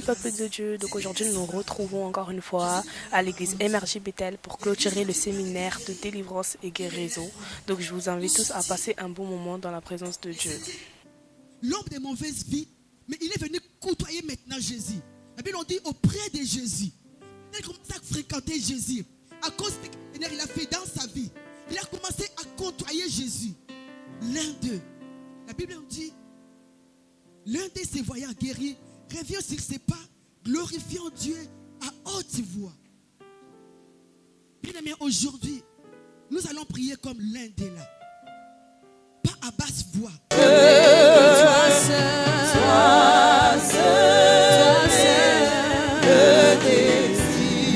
peuple de Dieu. Donc aujourd'hui, nous nous retrouvons encore une fois à l'église MRJ Bethel pour clôturer le séminaire de délivrance et guérison. Donc je vous invite tous à passer un bon moment dans la présence de Dieu. L'homme de mauvaise vie, mais il est venu côtoyer maintenant Jésus. La Bible on dit auprès de Jésus. Il a commencé à fréquenter Jésus. À cause de ce qu'il a fait dans sa vie, il a commencé à côtoyer Jésus. L'un d'eux, la Bible on dit, l'un de ses voyants guéris revient sur ses pas, glorifiant Dieu à haute voix. Bien aimé, aujourd'hui, nous allons prier comme l'un d'eux là. Pas à basse voix. Toi seul,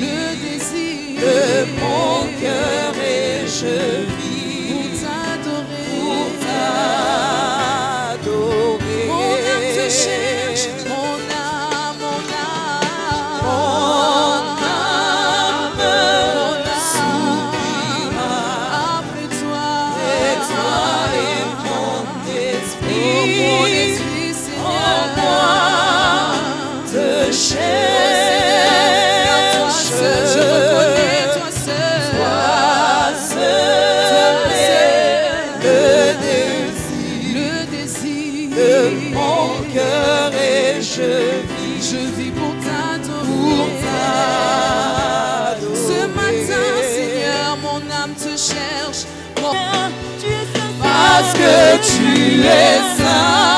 le désir de mon cœur et je vis pour t'adorer. Mon âme te cherche, mon âme soupire après toi et mon esprit, Seigneur, moi te cherche. Je reconnais toi seul, le désir de mon cœur et je vis pour t'adorer. Ce matin, Seigneur, mon âme te cherche. Parce que tu es saint,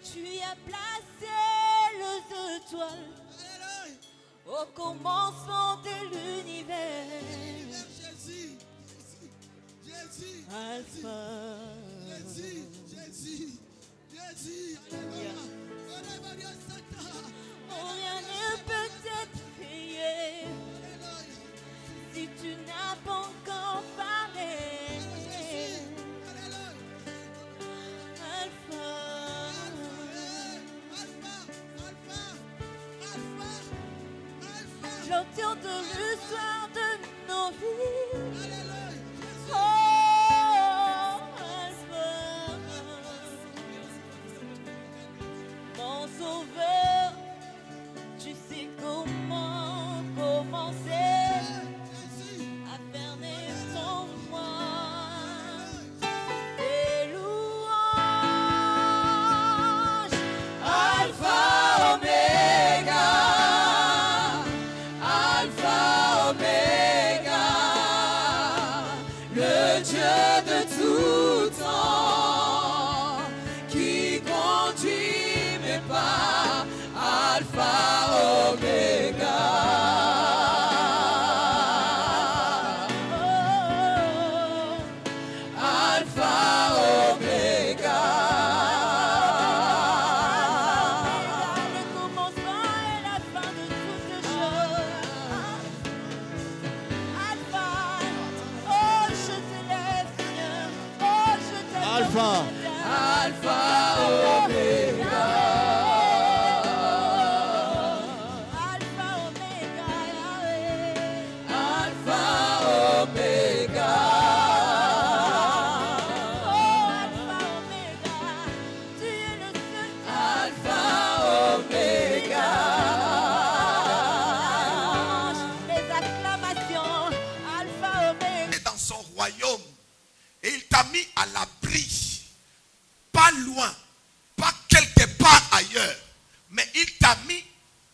Tu as placé les étoiles au commencement de l'univers. Jésus, Jésus, Alpha. Jésus, Alléluia. Rien ne peut être payé si tu n'as pas encore parlé. Alpha. L'auteur de l'histoire de nos vies. Oh, Alpha. Mon sauveur, tu sais comment commencer à faire naître en moi des louanges. Alpha, Oméga, Alpha, Oméga, le Dieu de tout temps, qui conduit mes pas, Alpha, Oméga. Alpha, Oméga. Le commencement et la fin de toutes choses. Alpha. Oh, je t'élève, Seigneur. Oh, je t'adore. Alpha. Alpha, Oméga. Alpha, Oméga, Yahweh. Alpha, Oméga. Oh, Alpha, Oméga. Tu es le seul. Alpha, Oméga. Les acclamations. Alpha, Oméga. Dans son royaume et il t'a mis à l'abri, pas loin, pas quelque part ailleurs, mais il t'a mis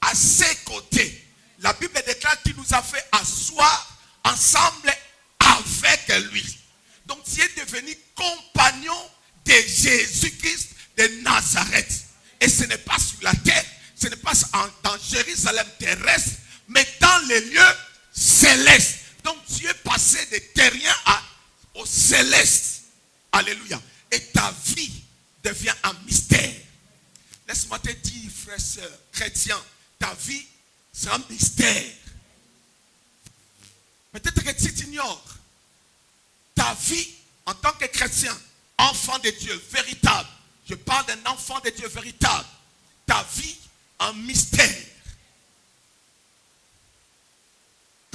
à ses côtés. La Bible déclare qu'il nous a fait asseoir ensemble avec lui. Donc tu es devenu compagnon de Jésus-Christ de Nazareth. Et ce n'est pas sur la terre, ce n'est pas dans Jérusalem terrestre, mais dans les lieux célestes. Donc tu es passé de terrien au céleste. Alléluia. Et ta vie devient un mystère. Laisse-moi te dire, frère, sœur, chrétien, ta vie, c'est un mystère. Peut-être que tu t'ignores. Ta vie, en tant que chrétien, enfant de Dieu, véritable. Je parle d'un enfant de Dieu véritable. Ta vie, un mystère.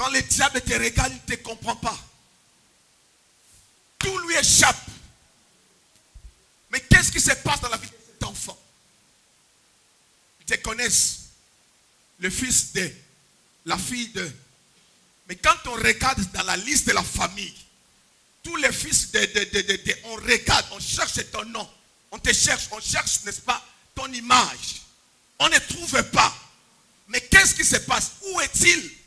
Quand le diable te regarde, il ne te comprend pas. Tout lui échappe. Mais qu'est-ce qui se passe dans la vie de cet enfant? Ils te connaissent. Le fils de, la fille de. Mais quand on regarde dans la liste de la famille, tous les fils on regarde, on cherche ton nom. On te cherche, on cherche, n'est-ce pas, ton image. On ne trouve pas. Mais qu'est-ce qui se passe? Où est-il?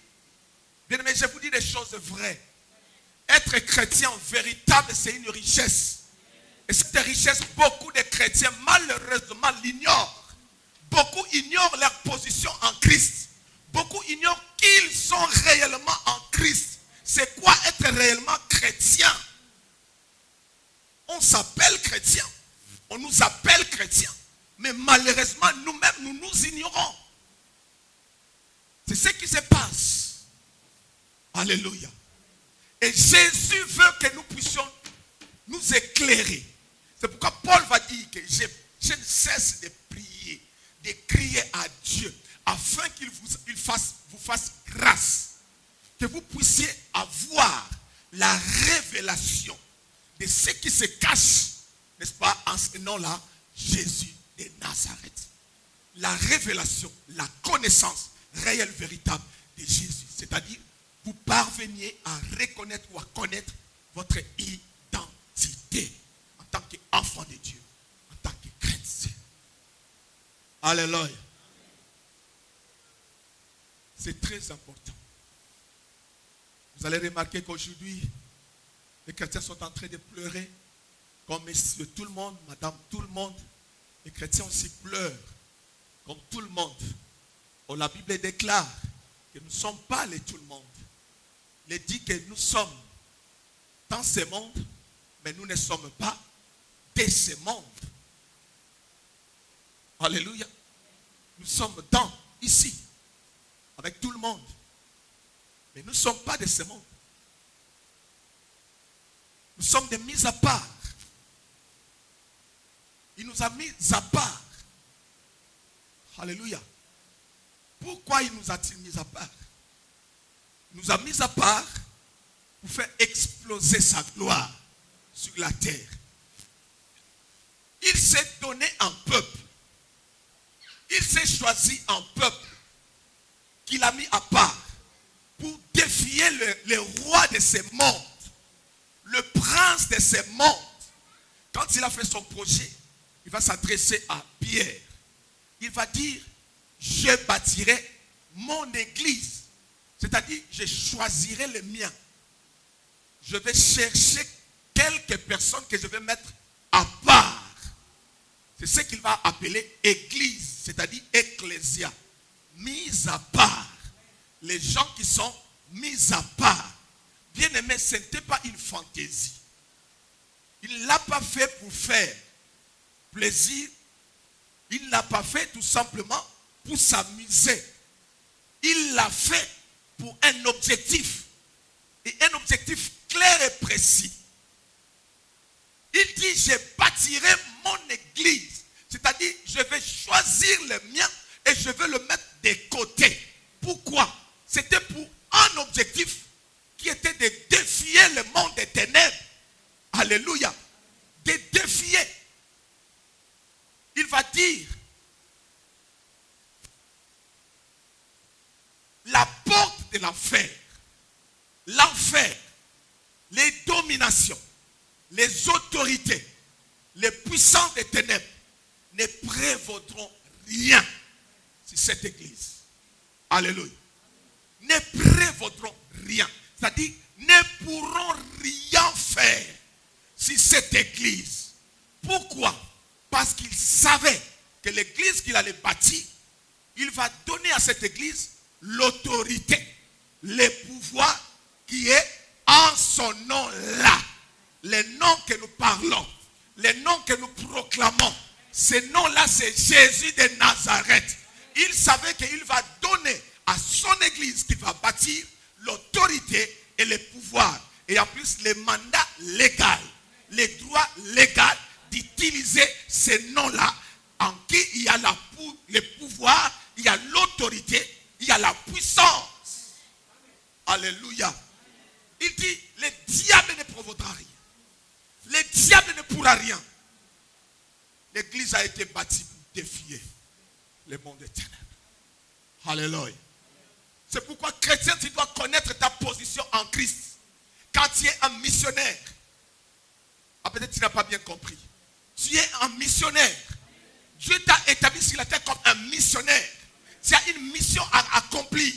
Bien aimé, je vous dis des choses vraies. Être chrétien véritable, c'est une richesse. Et cette richesse, beaucoup de chrétiens, malheureusement, l'ignorent. Beaucoup ignorent leur position en Christ. Beaucoup ignorent qu'ils sont réellement en Christ. C'est quoi être réellement chrétien? On s'appelle chrétien. On nous appelle chrétien. Mais malheureusement, nous-mêmes, nous nous ignorons. C'est ce qui se passe. Alléluia. Et Jésus veut que nous puissions nous éclairer. C'est pourquoi Paul va dire que je ne cesse de prier, de crier à Dieu, afin qu'il vous fasse grâce. Que vous puissiez avoir la révélation de ce qui se cache, n'est-ce pas, en ce nom-là, Jésus de Nazareth. La révélation, la connaissance réelle, véritable de Jésus. C'est-à-dire, vous parveniez à reconnaître ou à connaître votre identité en tant qu'enfant de Dieu, en tant que chrétien. Alléluia. C'est très important. Vous allez remarquer qu'aujourd'hui, les chrétiens sont en train de pleurer, comme monsieur tout le monde, madame tout le monde. Les chrétiens aussi pleurent, comme tout le monde. Oh, la Bible déclare que nous ne sommes pas les tout le monde. Il dit que nous sommes dans ce monde, mais nous ne sommes pas de ce monde. Alléluia. Nous sommes dans, ici, avec tout le monde. Mais nous ne sommes pas de ce monde. Nous sommes des mis à part. Il nous a mis à part. Alléluia. Pourquoi il nous a-t-il mis à part? Il nous a mis à part pour faire exploser sa gloire sur la terre. Il s'est donné un peuple. Il s'est choisi un peuple qu'il a mis à part pour défier le roi de ce monde, le prince de ce monde. Quand il a fait son projet, il va s'adresser à Pierre. Il va dire, je bâtirai mon église. C'est-à-dire, je choisirai le mien. Je vais chercher quelques personnes que je vais mettre à part. C'est ce qu'il va appeler église, c'est-à-dire ecclésia. Mise à part. Les gens qui sont mis à part. Bien aimé, ce n'était pas une fantaisie. Il ne l'a pas fait pour faire plaisir. Il ne l'a pas fait tout simplement pour s'amuser. Il l'a fait pour un objectif. Et un objectif clair et précis. Il dit, je bâtirai mon église. C'est-à-dire, je vais choisir le mien et je vais le mettre de côté. Pourquoi? C'était pour un objectif qui était de défier le monde des ténèbres. Alléluia. De défier. Il va dire, la porte de l'enfer, les dominations, les autorités, les puissants des ténèbres ne prévaudront rien sur cette église. Alléluia. Ne prévaudront rien. C'est-à-dire, ne pourront rien faire sur cette église. Pourquoi? Parce qu'il savait que l'église qu'il allait bâtir, il va donner à cette église l'autorité, le pouvoir qui est en son nom-là. Les noms que nous parlons, les noms que nous proclamons, ces noms-là, c'est Jésus de Nazareth. Il savait qu'il va donner à son église qu'il va bâtir l'autorité et le pouvoir. Et en plus, le mandat légal, les droits légaux d'utiliser ces noms-là en qui il y a le pouvoir, il y a l'autorité, il y a la puissance. Alléluia. Il dit, le diable ne provoquera rien. Le diable ne pourra rien. L'église a été bâtie pour défier le monde des ténèbres. Alléluia. C'est pourquoi, chrétien, tu dois connaître ta position en Christ. Quand tu es un missionnaire, peut-être tu n'as pas bien compris. Tu es un missionnaire. Dieu t'a établi sur la terre comme un missionnaire. Tu as une mission à accomplir.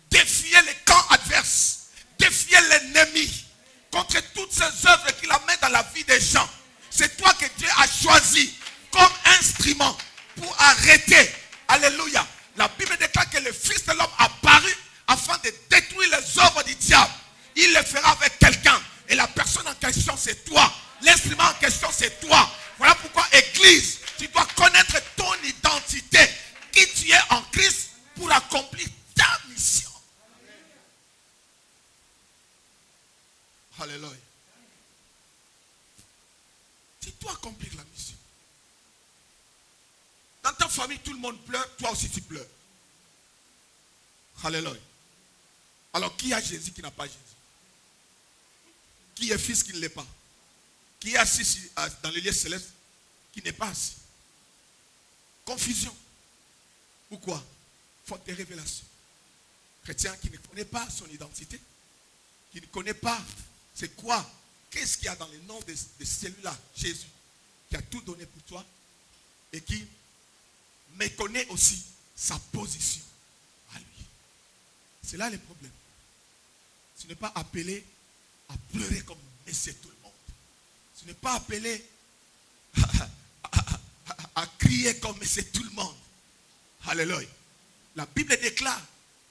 Défier les camps adverses. Défier l'ennemi. Contre toutes ces œuvres qu'il amène dans la vie des gens. C'est toi que Dieu a choisi comme instrument pour arrêter. Alléluia. La Bible déclare que le Fils de l'homme a paru afin de détruire les œuvres du diable. Il le fera avec quelqu'un. Et la personne en question, c'est toi. L'instrument en question, c'est toi. Voilà pourquoi, Église, tu dois connaître ton identité. Qui tu es en Christ pour accomplir ta mission. Alléluia. Tu dois accomplir la mission. Dans ta famille, tout le monde pleure, toi aussi tu pleures. Alléluia. Alors, qui a Jésus qui n'a pas Jésus? Qui est fils qui ne l'est pas? Qui est assis dans les lieux célestes qui n'est pas assis? Confusion. Pourquoi? Faute de révélation. Chrétien qui ne connaît pas son identité, qui ne connaît pas c'est quoi, qu'est-ce qu'il y a dans le nom de celui-là, Jésus, qui a tout donné pour toi et qui méconnaît aussi sa position à lui. C'est là le problème. Tu n'es pas appelé à pleurer comme Messie tout le monde. Tu n'es pas appelé à crier comme Messie tout le monde. Alléluia. La Bible déclare,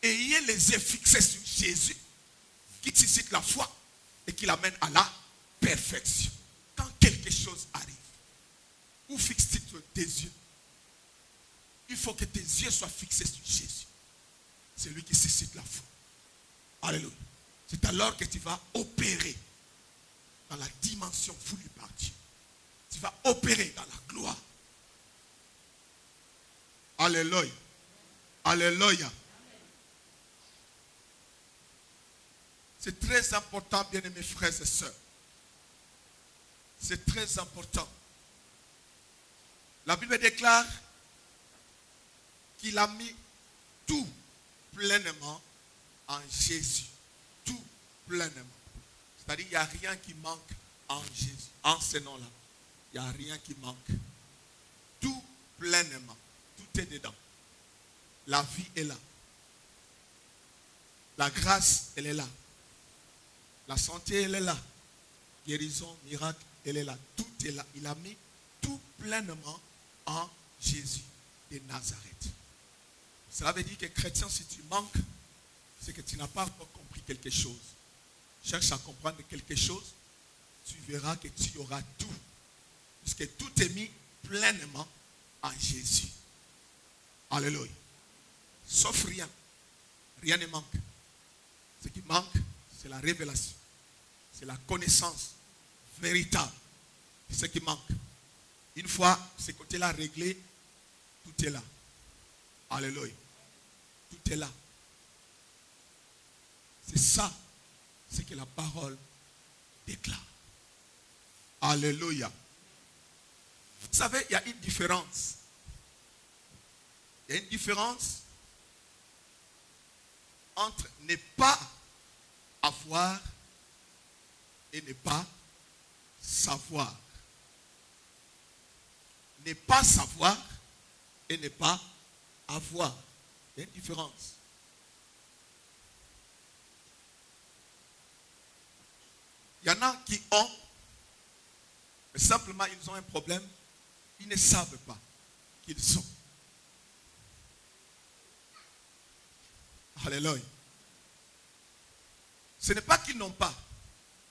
ayez les yeux fixés sur Jésus, qui suscite la foi et qui l'amène à la perfection. Quand quelque chose arrive, où fixes-tu tes yeux? Il faut que tes yeux soient fixés sur Jésus. C'est lui qui suscite la foi. Alléluia. C'est alors que tu vas opérer dans la dimension voulue par Dieu. Tu vas opérer dans la gloire. Alléluia. Alléluia. C'est très important, bien-aimés frères et sœurs. C'est très important. La Bible déclare qu'il a mis tout pleinement en Jésus. Tout pleinement. C'est-à-dire qu'il n'y a rien qui manque en Jésus. En ce nom-là. Il n'y a rien qui manque. Tout pleinement. Tout est dedans. La vie est là. La grâce, elle est là. La santé, elle est là. Guérison, miracle, elle est là. Tout est là. Il a mis tout pleinement en Jésus de Nazareth. Cela veut dire que chrétien, si tu manques, c'est que tu n'as pas encore compris quelque chose. Cherche à comprendre quelque chose, tu verras que tu auras tout. Puisque tout est mis pleinement en Jésus. Alléluia. Sauf rien. Rien ne manque. Ce qui manque, c'est la révélation. C'est la connaissance véritable. C'est ce qui manque. Une fois ce côté-là réglé, tout est là. Alléluia. Tout est là. C'est ça, ce que la parole déclare. Alléluia. Vous savez, il y a une différence. Il y a une différence entre ne pas avoir et ne pas savoir. Ne pas savoir et ne pas avoir. Il y a une différence. Il y en a qui ont, mais simplement ils ont un problème, ils ne savent pas qu'ils ont. Alléluia. Ce n'est pas qu'ils n'ont pas.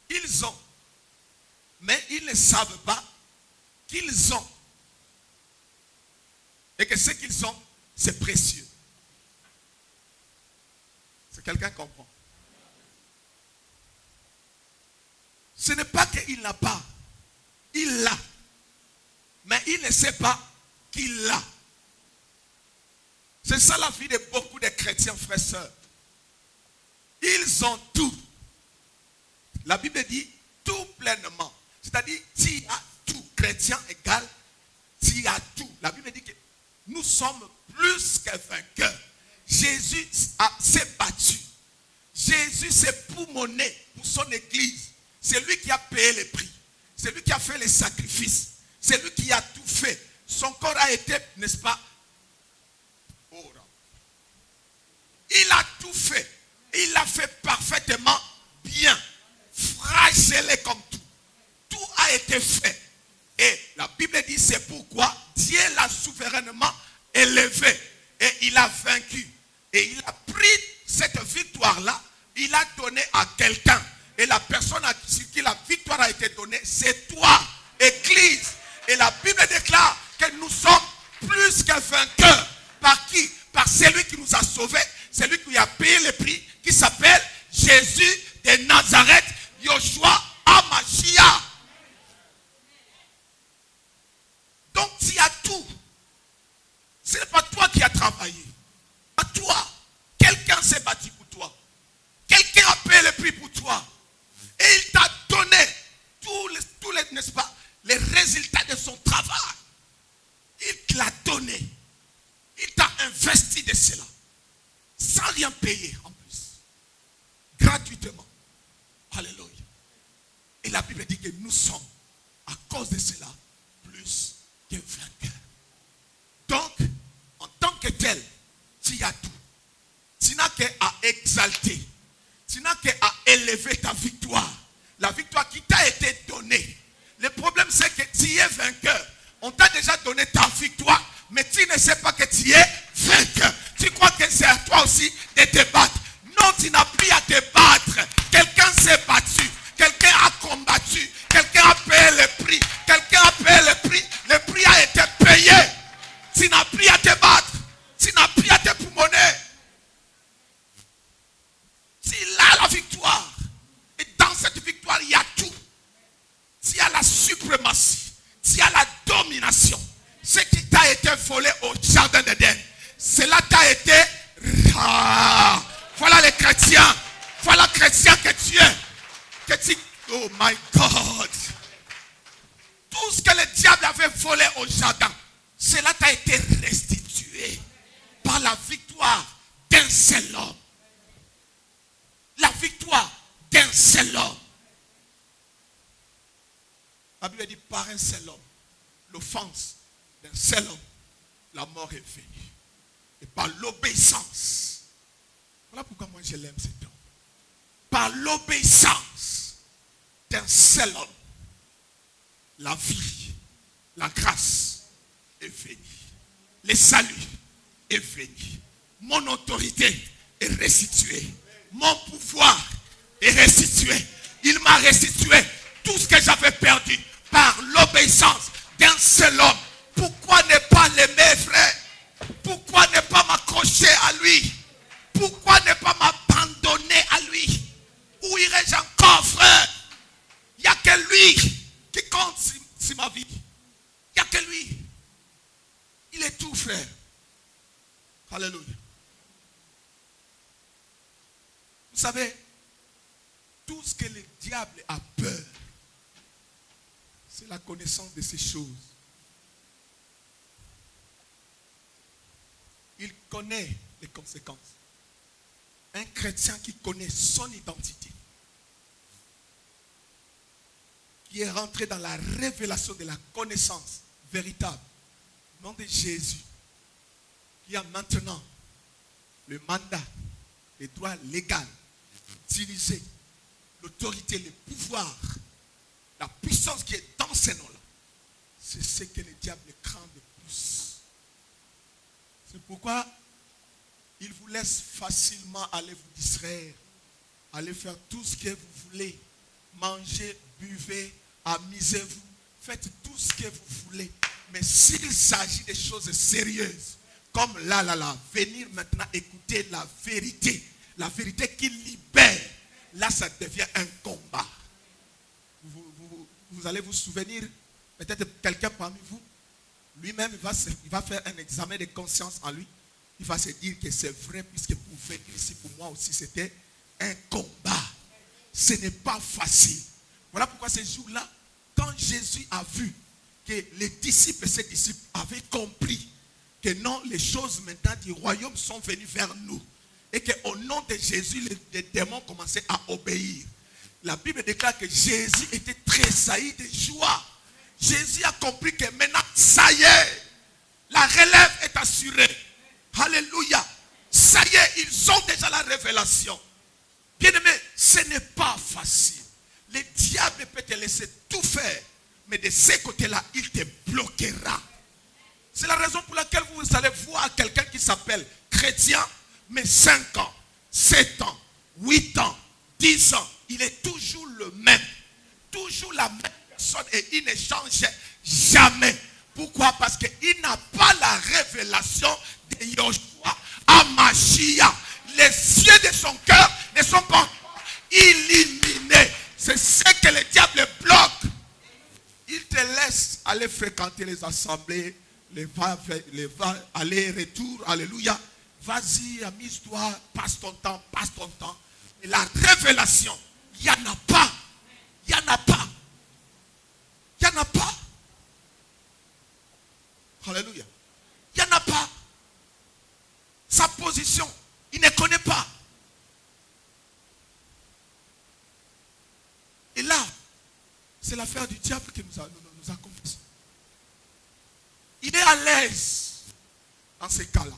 Ils ont. Mais ils ne savent pas qu'ils ont. Et que ce qu'ils ont, c'est précieux. C'est quelqu'un qui comprend. Ce n'est pas qu'il n'a pas. Il l'a. Mais il ne sait pas qu'il l'a. C'est ça la vie de beaucoup de chrétiens, frères et sœurs. Ils ont tout. La Bible dit tout pleinement. C'est-à-dire, tu as tout. Chrétien égale, tu as tout. La Bible dit que nous sommes plus que vainqueurs. Jésus s'est battu. Jésus s'est poumonné pour son église. C'est lui qui a payé le prix. C'est lui qui a fait les sacrifices. C'est lui qui a tout fait. Son corps a été, n'est-ce pas? Il a tout fait. Il l'a fait parfaitement bien. Fragile comme tout. Tout a été fait. Et la Bible dit c'est pourquoi Dieu l'a souverainement élevé. Et il a vaincu. Et il a pris cette victoire-là. Il a donné à quelqu'un. Et la personne sur qui la victoire a été donnée, c'est toi, Église. Et la Bible déclare que nous sommes plus que vainqueurs. Par qui? Par celui qui nous a sauvés. Celui qui a payé le prix, qui s'appelle Jésus de Nazareth, Yoshua Hamashiach. Donc tu as tout. Ce n'est pas toi qui as travaillé. Pas toi. Quelqu'un s'est battu pour toi. Quelqu'un a payé le prix pour toi. Et il t'a donné tous les, n'est-ce pas, les résultats de son travail. Il te l'a donné. Il t'a investi de cela. Sans rien payer en plus. Gratuitement. Alléluia. Et la Bible dit que nous sommes, à cause de cela, plus que vainqueurs. Donc, en tant que tel, tu as tout. Tu n'as qu'à exalter. Tu n'as qu'à élever ta victoire. La victoire qui t'a été donnée. Le problème, c'est que tu es vainqueur. On t'a déjà donné ta victoire, mais tu ne sais pas que tu es vainqueur. Tu crois que c'est à toi aussi de te battre. Non, tu n'as plus à te battre. Quelqu'un s'est battu. Quelqu'un a combattu. Quelqu'un a payé le prix. Quelqu'un a payé le prix. Le prix a été payé. Tu n'as plus à te battre. Tu n'as plus à te poumonner. Tu as la victoire. Et dans cette victoire, il y a tout. Tu as la suprématie. Tu as la domination. Ce qui t'a été volé au jardin d'Éden, cela t'a été... Ah, voilà les chrétiens. Voilà le chrétien que tu es. Oh my God. Tout ce que le diable avait volé au jardin, cela t'a été restitué par la victoire d'un seul homme. La victoire d'un seul homme. La Bible dit par un seul homme. L'offense d'un seul homme. La mort est venue. Et par l'obéissance. Voilà pourquoi moi je l'aime cet homme. Par l'obéissance d'un seul homme. La vie, la grâce est venue. Le salut est venu. Mon autorité est restituée. Mon pouvoir est restitué. Il m'a restitué tout ce que j'avais perdu par l'obéissance d'un seul homme. Pourquoi ne pas l'aimer, frère? Pourquoi ne pas m'accrocher à lui? Pourquoi ne pas m'abandonner à lui? Où irais-je encore, frère? Il n'y a que lui qui compte sur ma vie. Il n'y a que lui. Il est tout, frère. Alléluia. Vous savez, tout ce que le diable a peur, c'est la connaissance de ces choses. Il connaît les conséquences. Un chrétien qui connaît son identité, qui est rentré dans la révélation de la connaissance véritable, au nom de Jésus, qui a maintenant le mandat, le droit légal d'utiliser l'autorité, le pouvoir, la puissance qui est dans ces noms-là. C'est ce que le diable craint de plus. C'est pourquoi il vous laisse facilement aller vous distraire, aller faire tout ce que vous voulez. Mangez, buvez, amusez-vous, faites tout ce que vous voulez. Mais s'il s'agit de choses sérieuses, comme là, venir maintenant écouter la vérité qui libère, là ça devient un combat. Vous allez vous souvenir, peut-être quelqu'un parmi vous, lui-même il va faire un examen de conscience en lui. Il va se dire que c'est vrai, puisque pour venir ici, pour moi aussi, c'était un combat. Ce n'est pas facile. Voilà pourquoi ces jours-là, quand Jésus a vu que les disciples et ses disciples avaient compris que non, les choses maintenant du royaume sont venues vers nous. Et qu'au nom de Jésus, les démons commençaient à obéir. La Bible déclare que Jésus était tressailli de joie. Jésus a compris que maintenant, ça y est, la relève est assurée. Alléluia. Ça y est, ils ont déjà la révélation. Bien-aimé, ce n'est pas facile. Le diable peut te laisser tout faire, mais de ce côté-là, il te bloquera. C'est la raison pour laquelle vous allez voir quelqu'un qui s'appelle chrétien, mais 5 ans, 7 ans, 8 ans, 10 ans, il est toujours le même. Toujours la même personne et il ne change jamais. Pourquoi? Parce qu'il n'a pas la révélation de Yoshua à Mashiach. Les yeux de son cœur ne sont pas encore illuminés. C'est ce que le diable bloque. Il te laisse aller fréquenter les assemblées, les va aller-retour, alléluia. Vas-y, amuse-toi, passe ton temps. Et la révélation, il n'y en a pas. Il n'y en a pas. Il n'y en a pas. Alléluia. Il n'y en a pas. Sa position, il ne connaît pas. Et là, c'est l'affaire du diable qui nous a confié. Il est à l'aise dans ces cas-là.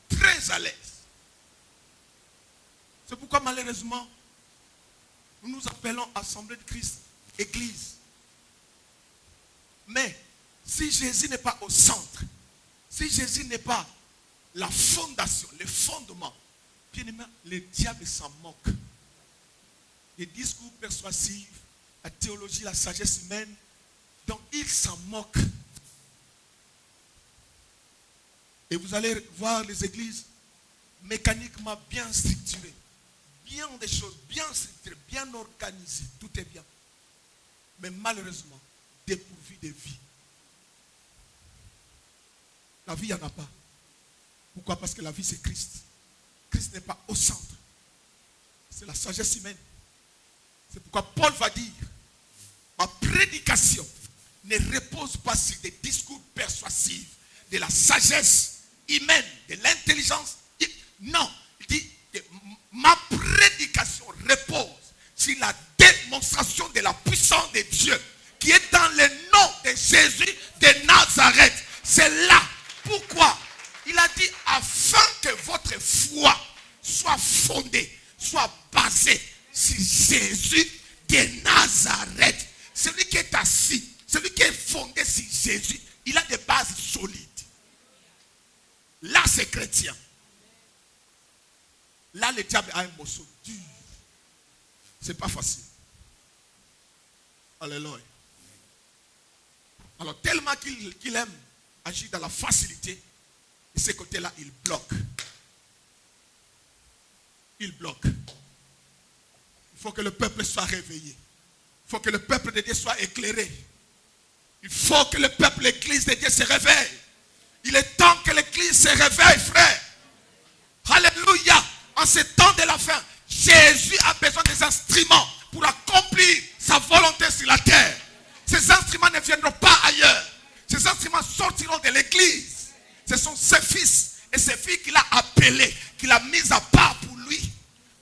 Très à l'aise. C'est pourquoi malheureusement, nous nous appelons Assemblée de Christ, Église. Mais si Jésus n'est pas au centre, si Jésus n'est pas la fondation, le fondement, bien aimé, le diable s'en moque. Les discours persuasifs, la théologie, la sagesse humaine, donc il s'en moque. Et vous allez voir les églises mécaniquement bien structurées, bien des choses, bien structurées, bien organisées, tout est bien. Mais malheureusement, dépourvues de vie. La vie, il n'y en a pas. Pourquoi? Parce que la vie, c'est Christ. Christ n'est pas au centre. C'est la sagesse humaine. C'est pourquoi Paul va dire, ma prédication ne repose pas sur des discours persuasifs, de la sagesse humaine, de l'intelligence. Non, il dit que ma prédication repose sur la démonstration de la puissance de Dieu qui est dans le nom de Jésus de Nazareth. C'est là pourquoi il a dit afin que votre foi soit fondée, soit basée sur Jésus de Nazareth. Celui qui est assis, celui qui est fondé sur Jésus, il a des bases solides. Là, c'est chrétien. Là, le diable a un morceau dur. C'est pas facile. Alléluia. Alors, tellement qu'il aime agir dans la facilité, de ce côté-là, il bloque. Il bloque. Il faut que le peuple soit réveillé. Il faut que le peuple de Dieu soit éclairé. Il faut que le peuple, l'église de Dieu se réveille. Il est temps que l'église se réveille, frère. Alléluia. En ce temps de la fin, Jésus a besoin des instruments pour accomplir sa volonté sur la terre. Ces instruments ne viendront pas ailleurs. Ces instruments sortiront de l'église. Ce sont ses fils et ses filles qu'il a appelés, qu'il a mis à part pour lui.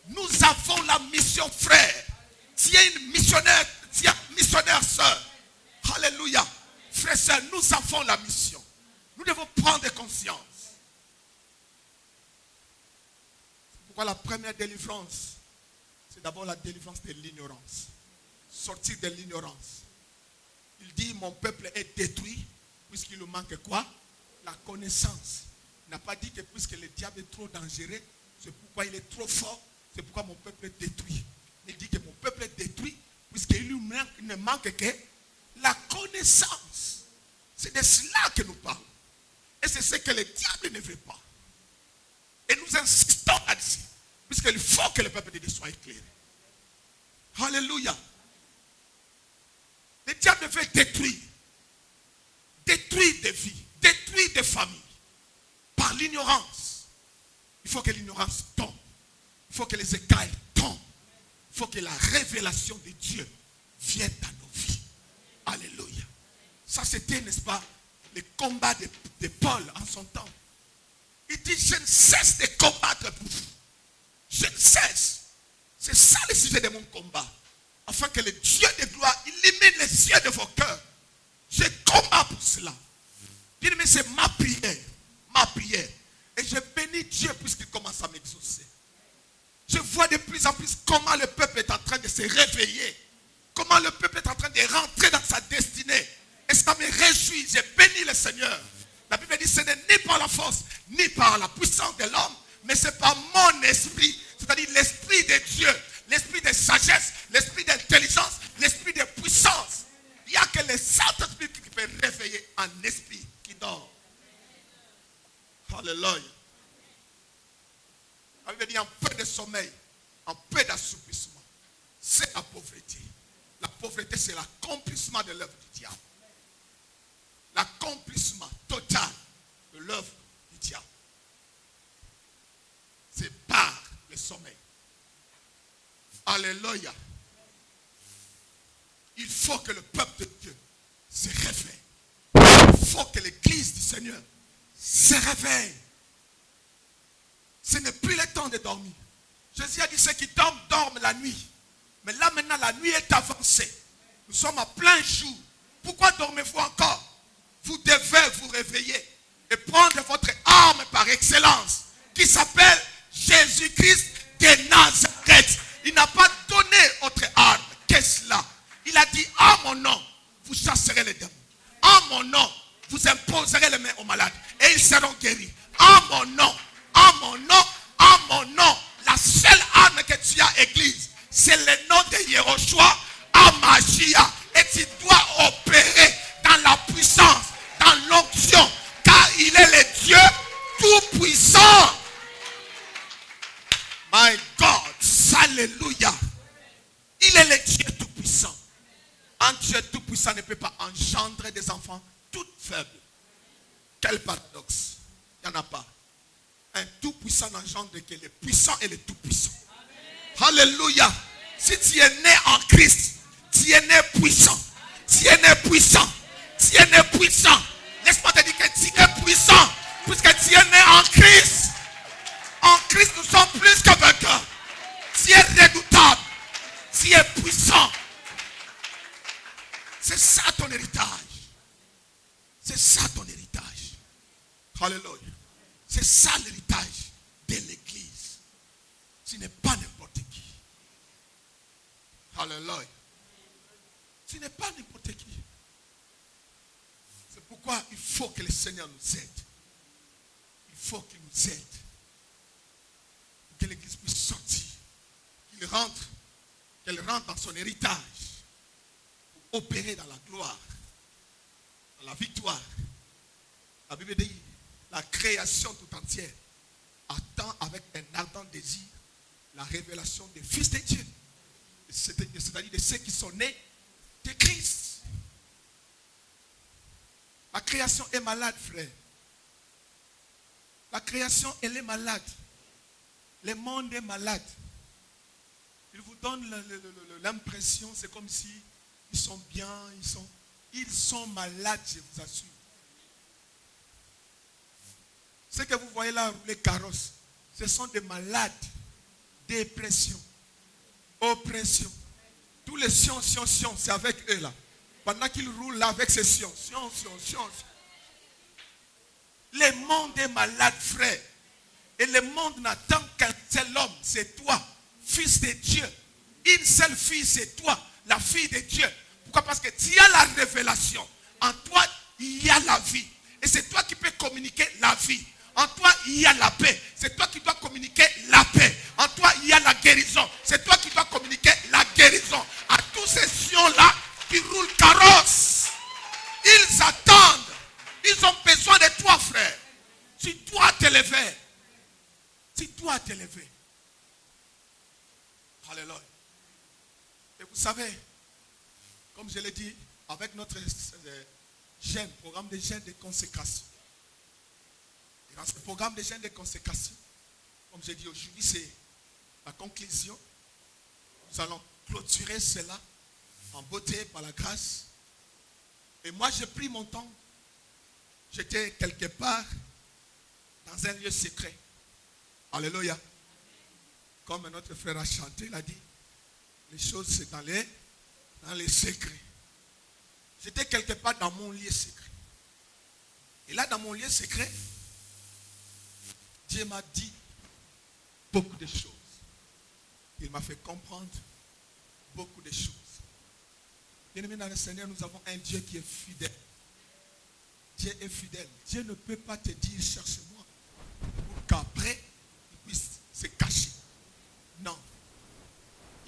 Nous avons la mission, frère. S'il y a une missionnaire, s'il y a une missionnaire, sœur, alléluia, frère, sœur, nous avons la mission. Nous devons prendre conscience. Pourquoi la première délivrance, c'est d'abord la délivrance de l'ignorance. Sortir de l'ignorance. Il dit, mon peuple est détruit, puisqu'il lui manque quoi? La connaissance. Il n'a pas dit que puisque le diable est trop dangereux, c'est pourquoi il est trop fort, c'est pourquoi mon peuple est détruit. Il dit que mon peuple est détruit, puisqu'il lui ne manque que la connaissance. C'est de cela que nous parlons. Et c'est ce que le diable ne veut pas. Et nous insistons là-dessus, puisqu'il faut que le peuple de Dieu soit éclairé. Alléluia. Le diable veut détruire. Détruire des vies, détruire des familles. Par l'ignorance. Il faut que l'ignorance tombe. Il faut que les écailles tombent. Il faut que la révélation de Dieu vienne dans nos vies. Alléluia. Ça c'était, n'est-ce pas, le combat de Paul en son temps. Il dit, je ne cesse de combattre pour vous. Je ne cesse. C'est ça le sujet de mon combat. Afin que le Dieu de gloire illumine les yeux de vos cœurs. Je combats pour cela. Bien aimé, c'est ma prière. Ma prière. Et je bénis Dieu puisqu'il commence à m'exaucer. Je vois de plus en plus comment le peuple est en train de se réveiller. Comment le peuple est en train de rentrer dans sa destinée. Et ça me réjouit. Je bénis le Seigneur. La Bible dit, ce n'est ni par la force, ni par la puissance de l'homme, mais c'est par mon esprit. C'est-à-dire l'esprit de Dieu, l'esprit de sagesse, l'esprit d'intelligence, l'esprit de puissance. Il n'y a que le Saint-Esprit qui peut réveiller un esprit qui dort. Alléluia. La Bible dit un peu de sommeil, un peu d'assoupissement. C'est la pauvreté. La pauvreté, c'est l'accomplissement de l'œuvre du diable. L'accomplissement total de l'œuvre du diable. C'est par le sommeil. Alléluia. Il faut que le peuple de Dieu se réveille. Il faut que l'église du Seigneur se réveille. Ce n'est plus le temps de dormir. Jésus a dit, ceux qui dorment, dorment la nuit. Mais là maintenant, la nuit est avancée. Nous sommes à plein jour. Pourquoi dormez-vous encore? Vous devez vous réveiller et prendre votre arme par excellence, qui s'appelle Jésus-Christ de Nazareth. Il n'a pas donné autre arme. Qu'est-ce cela? Il a dit, en mon nom, vous chasserez les démons. En mon nom, vous imposerez les mains aux malades et ils seront guéris. En mon nom, en mon nom, en mon nom. La seule arme que tu as, Église, c'est le nom de Yehoshua Amashia. Et tu dois opérer dans la puissance, dans l'onction, car il est le Dieu tout-puissant. My God, alléluia. Il est le Dieu tout-puissant. Un Dieu tout-puissant ne peut pas engendrer des enfants tout faibles. Quel paradoxe. Il n'y en a pas. Un tout-puissant n'engendre que le puissant et le tout-puissant. Alléluia. Si tu es né en Christ, tu es né puissant. Tu es né puissant. Tu es né puissant. Laisse-moi te dire que tu es puissant. Puisque tu es né en Christ. En Christ, nous sommes plus que vainqueurs. Tu es redoutable. Tu es puissant. C'est ça ton héritage. C'est ça ton héritage. Alléluia. C'est ça l'héritage de l'église. Ce n'est pas n'importe qui. Alléluia. Ce n'est pas n'importe qui. C'est pourquoi il faut que le Seigneur nous aide. Il faut qu'il nous aide. Pour que l'église puisse sortir. Qu'elle rentre dans son héritage. Pour opérer dans la gloire. Dans la victoire. La Bible dit, la création tout entière attend avec un ardent désir la révélation des fils de Dieu. C'est-à-dire de ceux qui sont nés de Christ. La création est malade, frère. La création, elle est malade. Le monde est malade. Il vous donne l'impression, c'est comme si ils sont bien, ils sont malades, je vous assure. Ce que vous voyez là, les carrosses, ce sont des malades, dépression, oppression. Tous les sions, c'est avec eux là. Pendant qu'ils roulent là avec ces sions. Le monde est malade, frère. Et le monde n'attend qu'un seul homme, c'est toi, fils de Dieu. Une seule fille, c'est toi, la fille de Dieu. Pourquoi? Parce que tu as la révélation. En toi, il y a la vie. Et c'est toi qui peux communiquer la vie. En toi, il y a la paix. C'est toi qui dois communiquer la paix. En toi, il y a la guérison. C'est toi qui dois communiquer la guérison. À tous ces sions-là qui roulent carrosse, ils attendent. Ils ont besoin de toi, frère. Tu dois te lever. Tu dois te lever. Alléluia. Et vous savez, comme je l'ai dit, avec notre jeûne, programme de jeûne de consécration. Et dans ce programme de jeûne de consécration, comme j'ai dit aujourd'hui, c'est la conclusion, nous allons clôturer cela en beauté par la grâce. Et moi, j'ai pris mon temps. J'étais quelque part dans un lieu secret. Alléluia. Comme notre frère a chanté, il a dit, les choses c'est dans les secrets. J'étais quelque part dans mon lieu secret. Et là, dans mon lieu secret, Dieu m'a dit beaucoup de choses. Il m'a fait comprendre beaucoup de choses. Bien-aimés dans le Seigneur, nous avons un Dieu qui est fidèle. Dieu est fidèle. Dieu ne peut pas te dire cherche-moi pour qu'après il puisse se cacher. Non.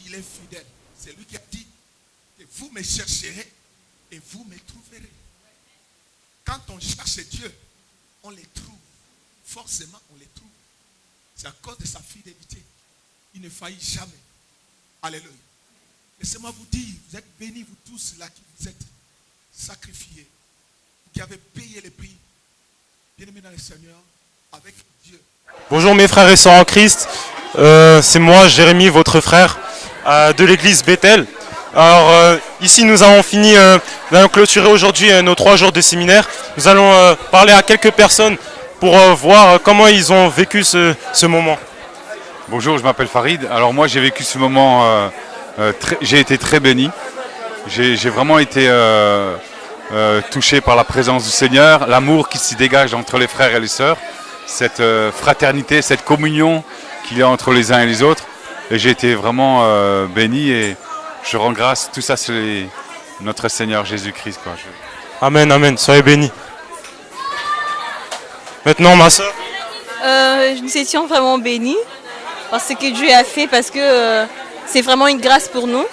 Il est fidèle. C'est lui qui a dit que vous me chercherez et vous me trouverez. Quand on cherche Dieu, on les trouve. Forcément, on les trouve. C'est à cause de sa fidélité. Il ne faillit jamais. Alléluia. Laissez-moi vous dire, vous êtes bénis, vous tous là qui vous êtes sacrifiés, qui avez payé le prix. Bien-aimés dans le Seigneur, avec Dieu. Bonjour mes frères et sœurs en Christ. C'est moi, Jérémy, votre frère de l'église Bethel. Alors ici nous avons fini, nous allons clôturer aujourd'hui nos 3 jours de séminaire. Nous allons parler à quelques personnes pour voir comment ils ont vécu ce moment. Bonjour, je m'appelle Farid. Alors moi j'ai vécu ce moment, j'ai été très béni. J'ai vraiment été touché par la présence du Seigneur, l'amour qui s'y dégage entre les frères et les sœurs, cette fraternité, cette communion qu'il y a entre les uns et les autres. Et j'ai été vraiment béni et je rends grâce. Tout ça, c'est notre Seigneur Jésus-Christ. Amen, amen. Soyez bénis. Maintenant, ma soeur. Nous étions vraiment bénis par ce que Dieu a fait parce que c'est vraiment une grâce pour nous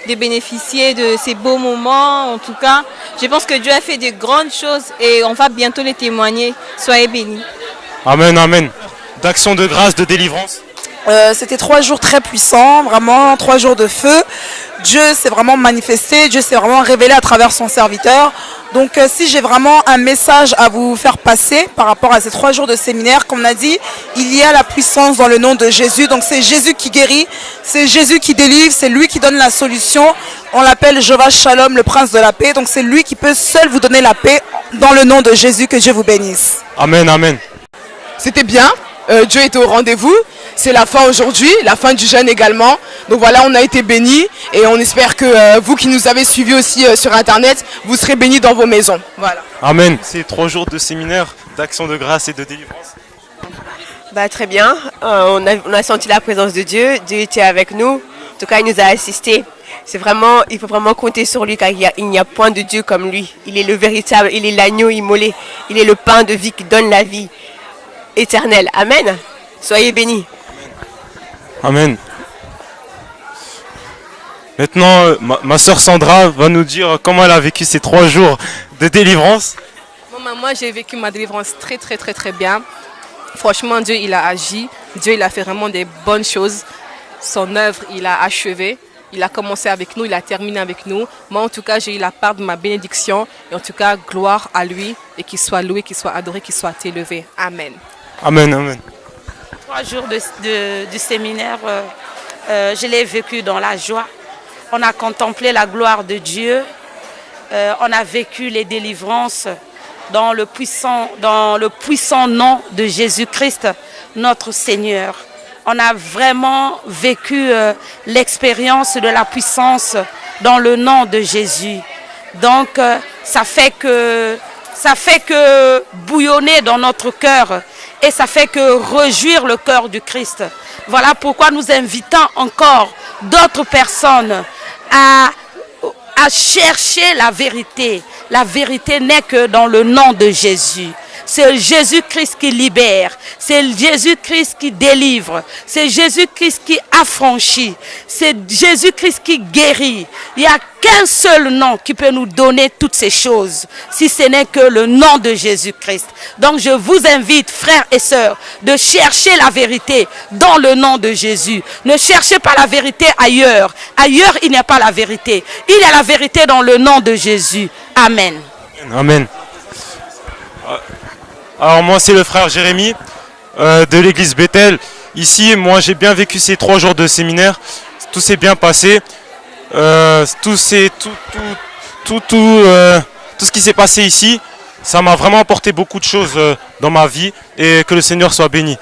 de bénéficier de ces beaux moments. En tout cas, je pense que Dieu a fait de grandes choses et on va bientôt les témoigner. Soyez bénis. Amen, amen. D'action de grâce, de délivrance. C'était 3 jours très puissants, vraiment 3 jours de feu. Dieu s'est vraiment manifesté, Dieu s'est vraiment révélé à travers son serviteur. Donc si j'ai vraiment un message à vous faire passer par rapport à ces 3 jours de séminaire, comme on a dit, il y a la puissance dans le nom de Jésus. Donc c'est Jésus qui guérit, c'est Jésus qui délivre, c'est lui qui donne la solution. On l'appelle Jéhovah Shalom, le prince de la paix. Donc c'est lui qui peut seul vous donner la paix dans le nom de Jésus. Que Dieu vous bénisse. Amen, amen. C'était bien, Dieu était au rendez-vous. C'est la fin aujourd'hui, la fin du jeûne également. Donc voilà, on a été bénis et on espère que vous qui nous avez suivis aussi sur Internet, vous serez bénis dans vos maisons. Voilà. Amen. C'est 3 jours de séminaire, d'action de grâce et de délivrance. Très bien, on a senti la présence de Dieu, Dieu était avec nous, en tout cas il nous a assistés. Il faut vraiment compter sur lui car il n'y a point de Dieu comme lui. Il est le véritable, il est l'agneau immolé, il est le pain de vie qui donne la vie éternelle. Amen. Soyez bénis. Amen. Maintenant, ma soeur Sandra va nous dire comment elle a vécu ces 3 jours de délivrance. Moi, j'ai vécu ma délivrance très, très, très, très bien. Franchement, Dieu, il a agi. Dieu, il a fait vraiment des bonnes choses. Son œuvre, il a achevé. Il a commencé avec nous, il a terminé avec nous. Moi, en tout cas, j'ai eu la part de ma bénédiction. Et en tout cas, gloire à lui. Et qu'il soit loué, qu'il soit adoré, qu'il soit élevé. Amen. Amen, amen. 3 jours du séminaire, je l'ai vécu dans la joie. On a contemplé la gloire de Dieu. On a vécu les délivrances dans le puissant nom de Jésus-Christ, notre Seigneur. On a vraiment vécu l'expérience de la puissance dans le nom de Jésus. Donc, ça fait que bouillonner dans notre cœur et ça fait que réjouir le cœur du Christ. Voilà pourquoi nous invitons encore d'autres personnes à chercher la vérité. La vérité n'est que dans le nom de Jésus. C'est Jésus-Christ qui libère, c'est Jésus-Christ qui délivre, c'est Jésus-Christ qui affranchit, c'est Jésus-Christ qui guérit. Il n'y a qu'un seul nom qui peut nous donner toutes ces choses, si ce n'est que le nom de Jésus-Christ. Donc je vous invite, frères et sœurs, de chercher la vérité dans le nom de Jésus. Ne cherchez pas la vérité ailleurs. Ailleurs, il n'y a pas la vérité. Il y a la vérité dans le nom de Jésus. Amen. Amen. Alors moi c'est le frère Jérémy de l'église Bethel. Ici, moi, j'ai bien vécu ces 3 jours de séminaire. Tout s'est bien passé. Tout ce qui s'est passé ici, ça m'a vraiment apporté beaucoup de choses dans ma vie et que le Seigneur soit béni.